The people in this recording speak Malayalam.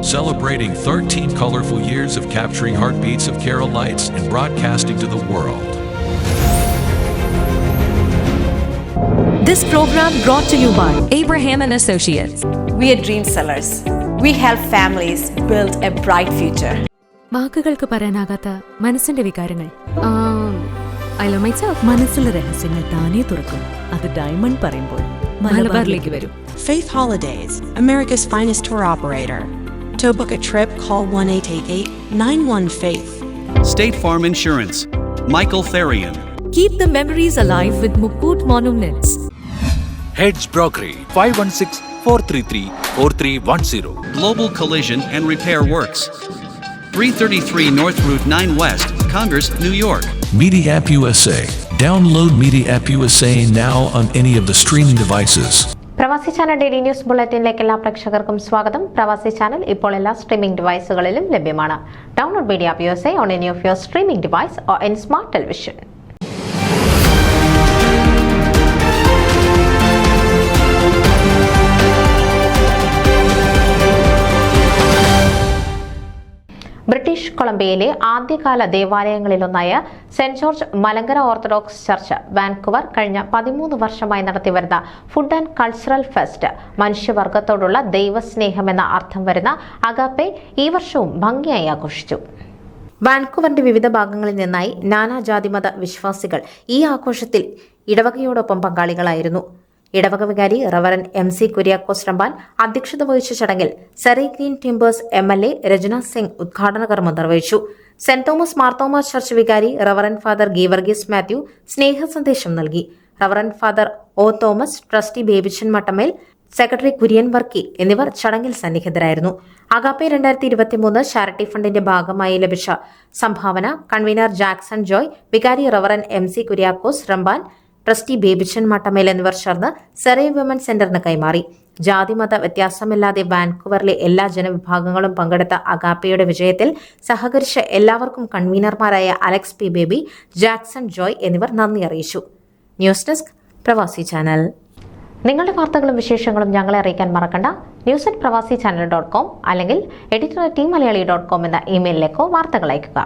celebrating 13 colorful years of capturing heartbeats of Kerala lights and broadcasting to the world. This program brought to you by Abraham and Associates. We are dream sellers. We help families build a bright future. വാക്കുകൾക്ക് പറയാനാകാത്ത മനസ്സിന്റെ വികാരങ്ങൾ. I love myself. മനസ്സിലെ രഹസ്യങ്ങൾ താനേ തുറക്കും. അത് ഡയമണ്ട് പറയുമ്പോൾ മലബാറിലേക്ക് വരും. Faith Holidays, America's finest tour operator. To book a trip, call 1-888-91-FAITH. State Farm Insurance, Michael Therian. Keep the memories alive with Mukut Monuments. Heads Brokery 516-433-4310. Global Collision and Repair Works, 333 North Route 9 West, Congress, New York. Media App USA. Download Media App USA now on any of the streaming devices. പ്രവാസി ചാനൽ ഡെയിലി ന്യൂസ് ബുള്ളറ്റിനിലേക്ക് എല്ലാ പ്രേക്ഷകർക്കും സ്വാഗതം. പ്രവാസി ചാനൽ ഇപ്പോൾ എല്ലാ സ്ട്രീമിംഗ് ഡിവൈസുകളിലും ലഭ്യമാണ്. Download media app USA on any of your streaming device or in smart television. British കൊളംബിയയിലെ ആദ്യകാല ദേവാലയങ്ങളിലൊന്നായ Saint George Malankara Orthodox Church Vancouver കഴിഞ്ഞ 13 വർഷമായി നടത്തിവരുന്ന ഫുഡ് ആൻഡ് കൾച്ചറൽ ഫെസ്റ്റ് മനുഷ്യവർഗത്തോടുള്ള ദൈവസ്നേഹമെന്ന അർത്ഥം വരുന്ന അഗാപ്പെ ഈ വർഷവും ഭംഗിയായി ആഘോഷിച്ചു. വാൻകൂവറിന്റെ വിവിധ ഭാഗങ്ങളിൽ നിന്നായി നാനാജാതിമത വിശ്വാസികൾ ഈ ആഘോഷത്തിൽ ഇടവകയോടൊപ്പം പങ്കാളികളായിരുന്നു. ഇടവക വികാരി റവറൻ MC കുര്യാക്കോസ് റമ്പാൻ അധ്യക്ഷത വഹിച്ച ചടങ്ങിൽ Surrey Green Timbers MLA Rachna Singh ഉദ്ഘാടന കർമ്മം നിർവഹിച്ചു. സെന്റ് തോമസ് മാർത്തോമ ചർച്ച് വികാരി റവറൻ ഫാദർ ഗീവർഗീസ് മാത്യു സ്നേഹ സന്ദേശം നൽകി. Reverend father O Thomas, trustee Babychan Mattamel, secretary Kurian Varkey എന്നിവർ ചടങ്ങിൽ സന്നിഹിതരായിരുന്നു. അഗാപ്പെ 2023 ചാരിറ്റി ഫണ്ടിന്റെ ഭാഗമായി ലഭിച്ച സംഭാവന കൺവീനർ ജാക്സൺ ജോയ്, വികാരി reverend MC Kuriakose Ramban, trustee Babychan Mattamel എന്നിവർ ചേർന്ന് സെറേ വിമൻ സെന്ററിന് കൈമാറി. ജാതിമത വ്യത്യാസമില്ലാതെ വാൻകൂവറിലെ എല്ലാ ജനവിഭാഗങ്ങളും പങ്കെടുത്ത അഗാപ്പയുടെ വിജയത്തിൽ സഹകരിച്ച എല്ലാവർക്കും കൺവീനർമാരായ Alex P. Baby, Jackson Joy എന്നിവർ നന്ദി അറിയിച്ചു. News desk Pravasi channel. നിങ്ങളുടെ വാർത്തകളും വിശേഷങ്ങളും ഞങ്ങളെ അറിയിക്കാൻ മറക്കണ്ട. news@pravasichannel.com അല്ലെങ്കിൽ editor@tmaliali.com എന്ന ഇമെയിലിലേക്കോ വാർത്തകൾ അയയ്ക്കുക.